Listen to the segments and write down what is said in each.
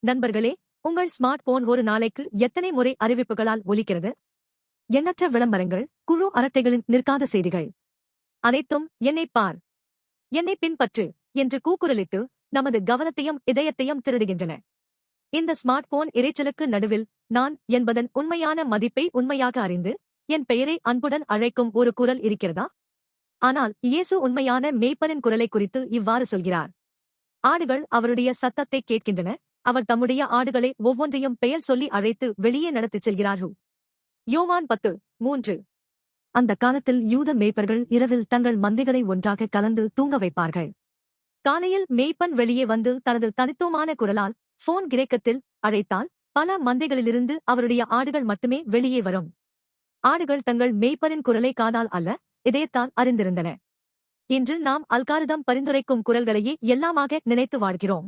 நண்பர்களே, உங்கள் smart phone ஒரு நாளைக்கு எத்தனை முறை அறிவிப்புகளால் ஒலிக்கிறது? எண்ணற்ற விளம்பரங்கள், குழு அரட்டைகளின் நிற்காத செய்திகள். அனைத்தும் என்னை பார், என்னை பின்பற்று என்று கூக்குரலிட்டு நமது கவனத்தையும் இதயத்தையும் திருடுகின்றன. இந்த ஸ்மார்ட் போன் இரைச்சலுக்கு நடுவில் நான் என்பதன் உண்மையான மதிப்பை உண்மையாக அறிந்து என் பெயரை அன்புடன் அழைக்கும் ஒரு குரல் இருக்கிறதா? ஆனால் இயேசு உண்மையான மேய்ப்பனின் குரலை குறித்து இவ்வாறு சொல்கிறார். ஆடுகள் அவருடைய சத்தத்தை கேட்கின்றன, அவர் தம்முடைய ஆடுகளை ஒவ்வொன்றையும் பெயர் சொல்லி அழைத்து வெளியே நடத்திச் செல்கிறார்கள். யோவான் 10:3. அந்த காலத்தில் யூத மேய்ப்பர்கள் இரவில் தங்கள் மந்தைகளை ஒன்றாக கலந்து தூங்க வைப்பார்கள். காலையில் மேய்ப்பன் வெளியே வந்து தனது தனித்துவமான குரலால் போன் கிரேக்கத்தில் அழைத்தால் பல மந்தைகளிலிருந்து அவருடைய ஆடுகள் மட்டுமே வெளியே வரும். ஆடுகள் தங்கள் மேய்ப்பனின் குரலை காதால் அல்ல, இதயத்தால் அறிந்திருந்தன. இன்று நாம் அல்காரிதம் பரிந்துரைக்கும் குரல்களையே எல்லாமாக நினைத்து வாழ்கிறோம்.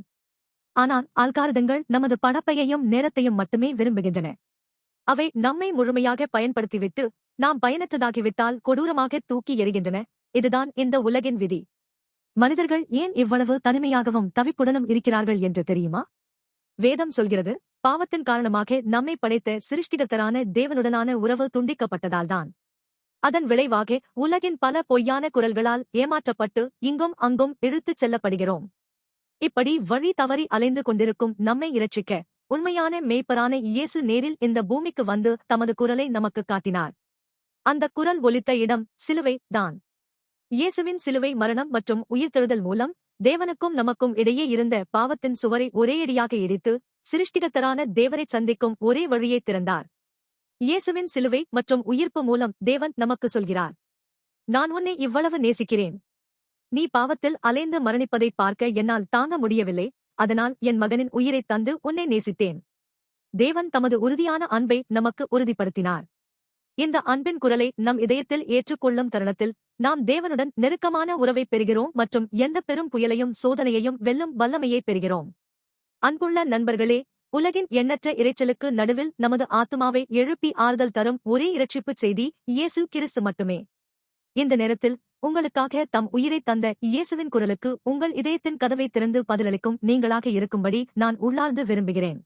ஆனால் அல்காரிதங்கள் நமது பணப்பையையும் நேரத்தையும் மட்டுமே விரும்புகின்றன. அவை நம்மை முழுமையாக பயன்படுத்திவிட்டு நாம் பயனற்றதாகிவிட்டால் கொடூரமாக தூக்கி எறிகின்றன. இதுதான் இந்த உலகின் விதி. மனிதர்கள் ஏன் இவ்வளவு தனிமையாகவும் தவிப்புடனும் இருக்கிறார்கள் என்று தெரியுமா? வேதம் சொல்கிறது, பாவத்தின் காரணமாக நம்மை படைத்த சிருஷ்டிகர்த்தரான தேவனுடனான உறவு துண்டிக்கப்பட்டதால்தான். அதன் விளைவாக உலகின் பல பொய்யான குரல்களால் ஏமாற்றப்பட்டு இங்கும் அங்கும் இழுத்துச் செல்லப்படுகிறோம். இப்படி வழி தவறி அலைந்து கொண்டிருக்கும் நம்மை இரட்சிக்க உண்மையான மேய்ப்பரான இயேசு நேரில் இந்த பூமிக்கு வந்து தமது குரலை நமக்கு காட்டினார். அந்த குரல் ஒலித்த இடம் சிலுவை தான். இயேசுவின் சிலுவை மரணம் மற்றும் உயிர்த்தெழுதல் மூலம் தேவனுக்கும் நமக்கும் இடையே இருந்த பாவத்தின் சுவரை ஒரேயடியாக இடித்து சிருஷ்டிகர்த்தரான தேவனைச் சந்திக்கும் ஒரே வழியை திறந்தார். இயேசுவின் சிலுவை மற்றும் உயிர்ப்பு மூலம் தேவன் நமக்கு சொல்கிறார், நான் உன்னை இவ்வளவு நேசிக்கிறேன். நீ பாவத்தில் அலைந்து மரணிப்பதை பார்க்க என்னால் தாங்க முடியவில்லை, அதனால் என் மகனின் உயிரைத் தந்து உன்னை நேசித்தேன். தேவன் தமது உறுதியான அன்பை நமக்கு உறுதிப்படுத்தினார். இந்த அன்பின் குரலை நம் இதயத்தில் ஏற்றுக்கொள்ளும் தருணத்தில் நாம் தேவனுடன் நெருக்கமான உறவை பெறுகிறோம் மற்றும் எந்த பெரும் புயலையும் சோதனையையும் வெல்லும் வல்லமையை பெறுகிறோம். அன்புள்ள நண்பர்களே, உலகின் எண்ணற்ற இரைச்சலுக்கு நடுவில் நமது ஆத்துமாவை எழுப்பி ஆறுதல் தரும் ஒரே இரட்சிப்புச் செய்தி இயேசு கிறிஸ்து மட்டுமே. இந்த நேரத்தில் உங்களுக்காக தம் உயிரை தந்த இயேசுவின் குரலுக்கு உங்கள் இதயத்தின் கதவை திறந்து பதிலளிக்கும் நீங்களாக இருக்கும்படி நான் உள்ளார்ந்து விரும்புகிறேன்.